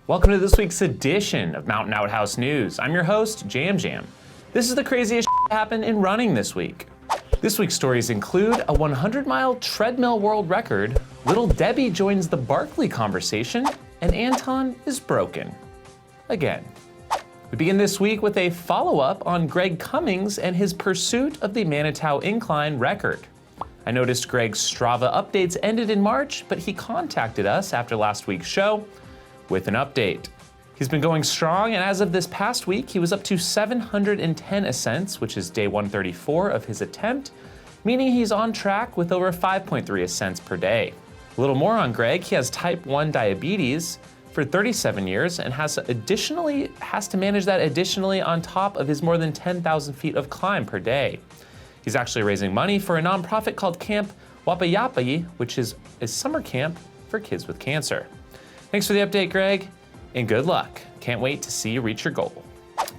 Welcome to this week's edition of Mountain Outhouse News. I'm your host, Jam Jam. This is the craziest that happened in running this week. This week's stories include a 100-mile treadmill world record, Little Debbie joins the Barkley conversation, and Anton is broken. Again. We begin this week with a follow-up on Greg Cummings and his pursuit of the Manitou incline record. I noticed Greg's Strava updates ended in March, but he contacted us after last week's show with an update. He's been going strong, and as of this past week, he was up to 710 ascents, which is day 134 of his attempt, meaning he's on track with over 5.3 ascents per day. A little more on Greg, he has type 1 diabetes for 37 years and has to manage that additionally on top of his more than 10,000 feet of climb per day. He's actually raising money for a nonprofit called Camp Wapayapi, which is a summer camp for kids with cancer. Thanks for the update, Greg, and good luck. Can't wait to see you reach your goal.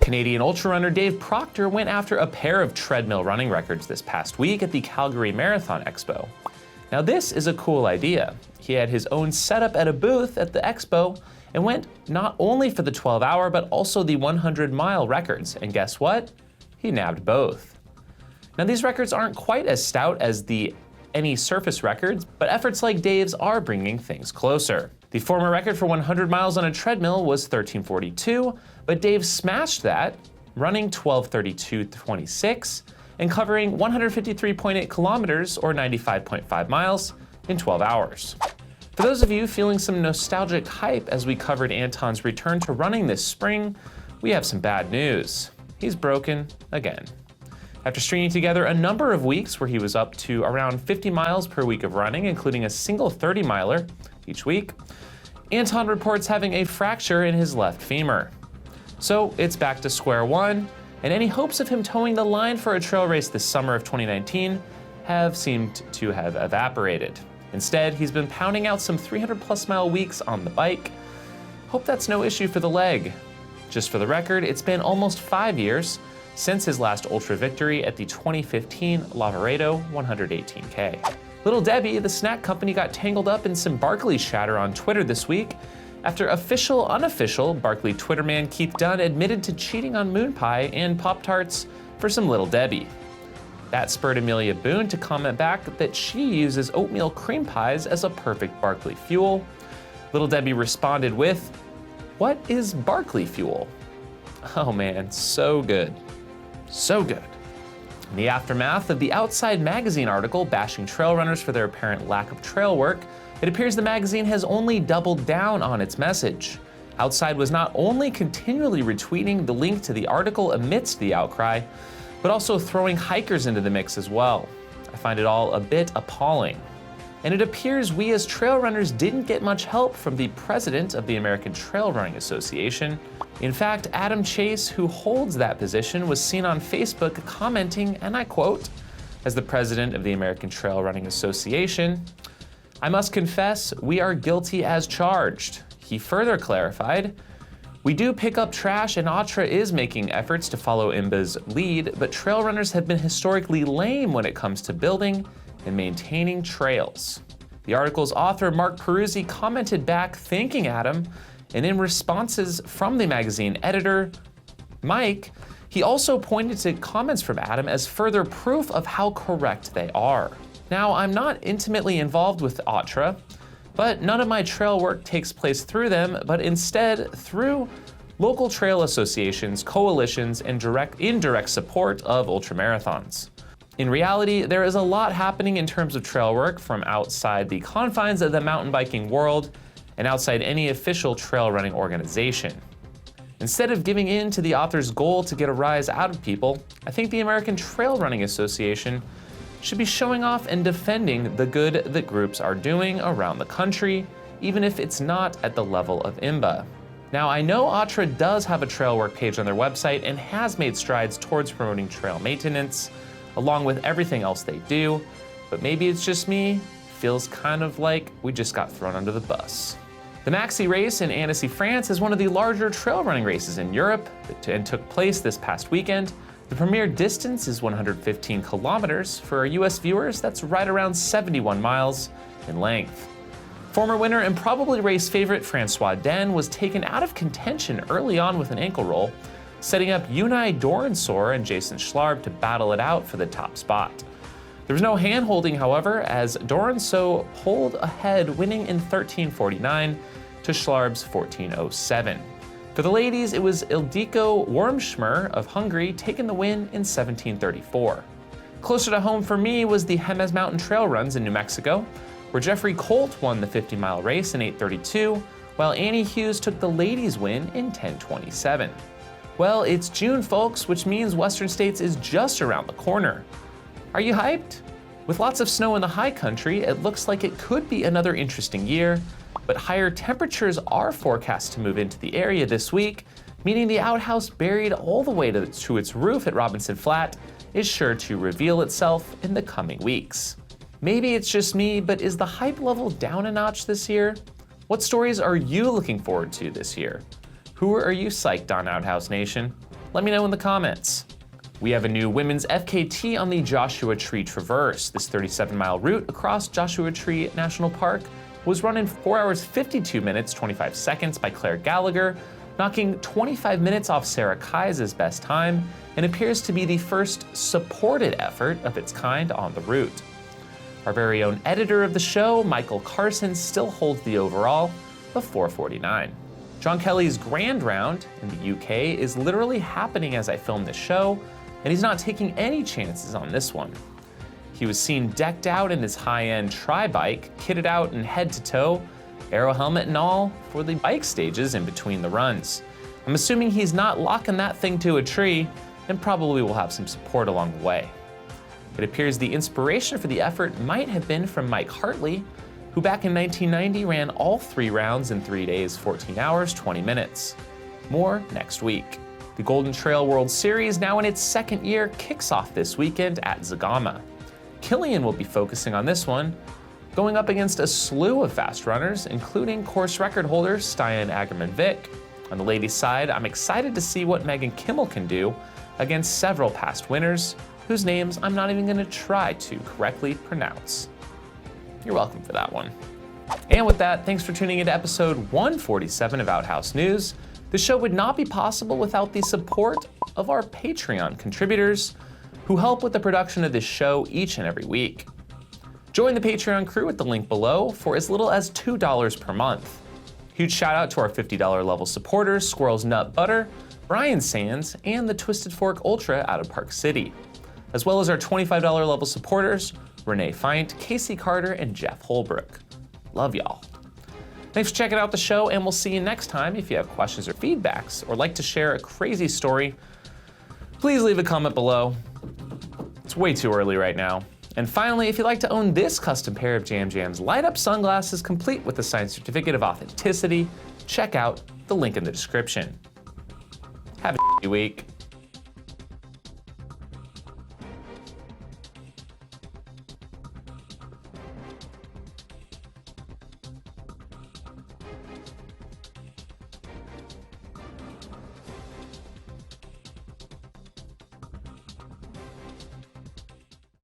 Canadian ultrarunner Dave Proctor went after a pair of treadmill running records this past week at the Calgary Marathon Expo. Now this is a cool idea. He had his own setup at a booth at the expo and went not only for the 12-hour but also the 100-mile records, and guess what? He nabbed both. Now these records aren't quite as stout as the any surface records, but efforts like Dave's are bringing things closer. The former record for 100 miles on a treadmill was 13:42, but Dave smashed that, running 12:32.26 and covering 153.8 kilometers or 95.5 miles in 12 hours. For those of you feeling some nostalgic hype as we covered Anton's return to running this spring, we have some bad news. He's broken again. After stringing together a number of weeks where he was up to around 50 miles per week of running, including a single 30-miler each week, Anton reports having a fracture in his left femur. So it's back to square one, and any hopes of him towing the line for a trail race this summer of 2019 have seemed to have evaporated. Instead, he's been pounding out some 300-plus mile weeks on the bike. Hope that's no issue for the leg. Just for the record, it's been almost 5 years since his last ultra victory at the 2015 Lavaredo 118K. Little Debbie, the snack company, got tangled up in some Barkley chatter on Twitter this week after unofficial Barkley Twitter man Keith Dunn admitted to cheating on moon pie and Pop-Tarts for some Little Debbie. That spurred Amelia Boone to comment back that she uses oatmeal cream pies as a perfect Barkley fuel. Little Debbie responded with, "What is Barkley fuel?" Oh man, so good. So good. In the aftermath of the Outside magazine article bashing trail runners for their apparent lack of trail work, it appears the magazine has only doubled down on its message. Outside was not only continually retweeting the link to the article amidst the outcry, but also throwing hikers into the mix as well. I find it all a bit appalling. And it appears we as trail runners didn't get much help from the president of the American Trail Running Association. In fact, Adam Chase, who holds that position, was seen on Facebook commenting, and I quote, as the president of the American Trail Running Association, "I must confess, we are guilty as charged." He further clarified, "We do pick up trash and Ultra is making efforts to follow IMBA's lead, but trail runners have been historically lame when it comes to building and maintaining trails." The article's author, Mark Peruzzi, commented back thanking Adam, and in responses from the magazine editor, Mike, he also pointed to comments from Adam as further proof of how correct they are. Now, I'm not intimately involved with Ultra, but none of my trail work takes place through them, but instead through local trail associations, coalitions, and indirect support of ultramarathons. In reality, there is a lot happening in terms of trail work from outside the confines of the mountain biking world and outside any official trail running organization. Instead of giving in to the author's goal to get a rise out of people, I think the American Trail Running Association should be showing off and defending the good that groups are doing around the country, even if it's not at the level of IMBA. Now, I know Ultra does have a trail work page on their website and has made strides towards promoting trail maintenance, along with everything else they do, but maybe it's just me, feels kind of like we just got thrown under the bus. The Maxi race in Annecy, France is one of the larger trail running races in Europe and took place this past weekend. The premier distance is 115 kilometers. For our US viewers, that's right around 71 miles in length. Former winner and probably race favorite Francois Den was taken out of contention early on with an ankle roll, setting up Unai Dorensor and Jason Schlarb to battle it out for the top spot. There was no hand-holding, however, as Dorensor pulled ahead, winning in 13:49 to Schlarb's 14:07. For the ladies, it was Ildiko Wormschmer of Hungary taking the win in 17:34. Closer to home for me was the Jemez Mountain Trail Runs in New Mexico, where Jeffrey Colt won the 50-mile race in 8:32, while Annie Hughes took the ladies' win in 10:27. Well, it's June, folks, which means Western States is just around the corner. Are you hyped? With lots of snow in the high country, it looks like it could be another interesting year, but higher temperatures are forecast to move into the area this week, meaning the outhouse buried all the way to its roof at Robinson Flat is sure to reveal itself in the coming weeks. Maybe it's just me, but is the hype level down a notch this year? What stories are you looking forward to this year? Who are you psyched on, Outhouse Nation? Let me know in the comments. We have a new women's FKT on the Joshua Tree Traverse. This 37-mile route across Joshua Tree National Park was run in 4 hours 52 minutes 25 seconds by Clare Gallagher, knocking 25 minutes off Sarah Kai's best time, and appears to be the first supported effort of its kind on the route. Our very own editor of the show, Michael Carson, still holds the overall of 4:49. John Kelly's Grand Round in the UK is literally happening as I film this show, and he's not taking any chances on this one. He was seen decked out in his high-end tri-bike, kitted out in head-to-toe, aero helmet and all, for the bike stages in between the runs. I'm assuming he's not locking that thing to a tree, and probably will have some support along the way. It appears the inspiration for the effort might have been from Mike Hartley, who back in 1990 ran all 3 rounds in 3 days, 14 hours, 20 minutes. More next week. The Golden Trail World Series, now in its second year, kicks off this weekend at Zegama. Killian will be focusing on this one, going up against a slew of fast runners, including course record holder Stian Agerman-Vick. On the ladies' side, I'm excited to see what Megan Kimmel can do against several past winners, whose names I'm not even going to try to correctly pronounce. You're welcome for that one. And with that, thanks for tuning into episode 147 of Outhouse News. The show would not be possible without the support of our Patreon contributors, who help with the production of this show each and every week. Join the Patreon crew at the link below for as little as $2 per month. Huge shout out to our $50 level supporters, Squirrel's Nut Butter, Brian Sands, and the Twisted Fork Ultra out of Park City, as well as our $25 level supporters, Renee Feint, Casey Carter, and Jeff Holbrook. Love y'all. Thanks for checking out the show, and we'll see you next time. If you have questions or feedbacks, or like to share a crazy story, please leave a comment below. It's way too early right now. And finally, if you'd like to own this custom pair of Jam Jam's light-up sunglasses complete with the signed certificate of authenticity, check out the link in the description. Have a week.